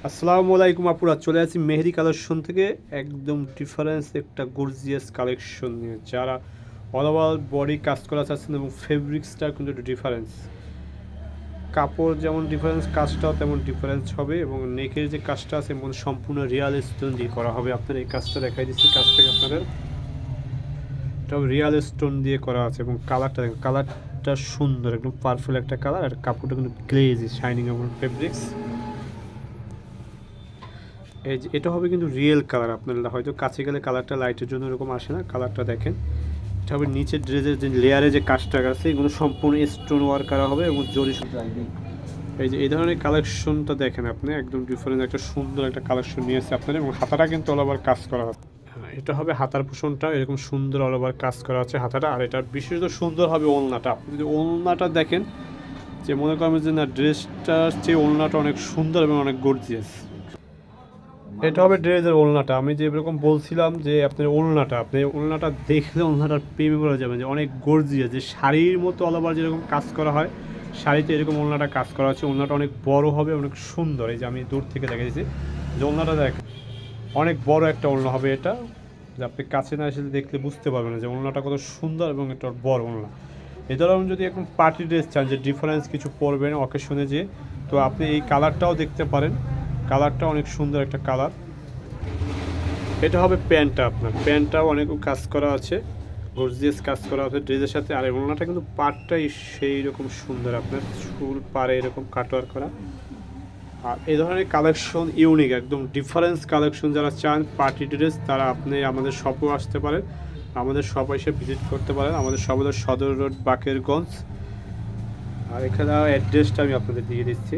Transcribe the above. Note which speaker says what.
Speaker 1: আসসালামু আলাইকুম আপুরা, চলে আসি মেহেদি কালেকশন থেকে একদম ডিফারেন্স একটা গর্জিয়াস কালেকশন নিয়ে। যারা অল ওভার বডি কাজ করা চাচ্ছেন এবং ফেব্রিক্সটা কিন্তু একটু ডিফারেন্স, কাপড় যেমন ডিফারেন্স কাজটাও তেমন ডিফারেন্স হবে এবং নেকের যে কাজটা আছে এমন সম্পূর্ণ রিয়াল স্টোন দিয়ে করা হবে। আপনার এই কাজটা দেখাই দিচ্ছি, কাজটাকে আপনাদের এটাও রিয়াল স্টোন দিয়ে করা আছে এবং কালারটা সুন্দর, একদম পারফেক্ট একটা কালার। আর কাপড়টা কিন্তু গ্লেজি শাইনিং এবং ফেব্রিক্স এই যে এটা হবে কিন্তু রিয়েল কালার। আপনারা হয়তো কাছে গেলে কালারটা লাইটের জন্য এরকম আসে না, কালারটা দেখেন। এটা হবে নিচের ড্রেসের যে লেয়ারে যে কাজটা আছে এগুলো সম্পূর্ণ স্টোন ওয়ার্ক করা হবে এবং জরি এই যে এই ধরনের কালেকশনটা দেখেন আপনি, একদম ডিফারেন্ট একটা সুন্দর একটা কালেকশন নিয়েছে আপনার। এবং হাতাটা কিন্তু অল ওভার কাজ করা হবে। এটা হবে হাতার পোষণটা এরকম সুন্দর অল ওভার কাজ করা আছে হাতাটা। আর এটা বিশেষত সুন্দর হবে ওড়নাটা। আপনি যদি ওড়নাটা দেখেন, যে মনে করেন যে না ড্রেসটার চেয়ে ওড়নাটা অনেক সুন্দর এবং অনেক গর্জিয়াস। এটা হবে ড্রেসের ওড়নাটা। আমি যে এরকম বলছিলাম যে আপনার ওড়নাটা দেখলে ওড়নাটার প্রেমে পড়ে যাবেন, যে অনেক গর্জিয়াস, যে শাড়ির মতো অল ওভার যেরকম কাজ করা হয় শাড়িতে এরকম ওড়নাটা কাজ করা আছে। ওড়নাটা অনেক বড় হবে, অনেক সুন্দর। এই যে আমি দূর থেকে দেখে দিয়েছি যে ওড়নাটা দেখ অনেক বড় একটা ওড়না হবে এটা, যে আপনি কাছে না এসে দেখলে বুঝতে পারবেন না যে ওড়নাটা কত সুন্দর এবং এটা বড় ওড়না। এই ধরুন যদি এখন পার্টি ড্রেস চান যে ডিফারেন্স কিছু পরবেন অকেশনে, যে তো আপনি এই কালারটাও দেখতে পারেন। কালারটা অনেক সুন্দর একটা কালার। এটা হবে প্যান্টটা, আপনার প্যান্টটাও অনেক কাজ করা আছে, গর্জিয়াস কাজ করা আছে ড্রেসের সাথে। আর ওড়নাটা কিন্তু পাড়টাই সেই রকম সুন্দর, আপনার ফুল পাড়ে এরকম কাটওয়ার করা। আর এই ধরনের কালেকশন ইউনিক, একদম ডিফারেন্স কালেকশন যারা চান পার্টি ড্রেস, তারা আপনি আমাদের শপেও আসতে পারেন, আমাদের শপ এসে ভিজিট করতে পারেন। আমাদের শপ হলো সদর রোড, বাকেরগঞ্জ। আর এখানে অ্যাড্রেসটা আমি আপনাদের দিয়ে দিচ্ছি।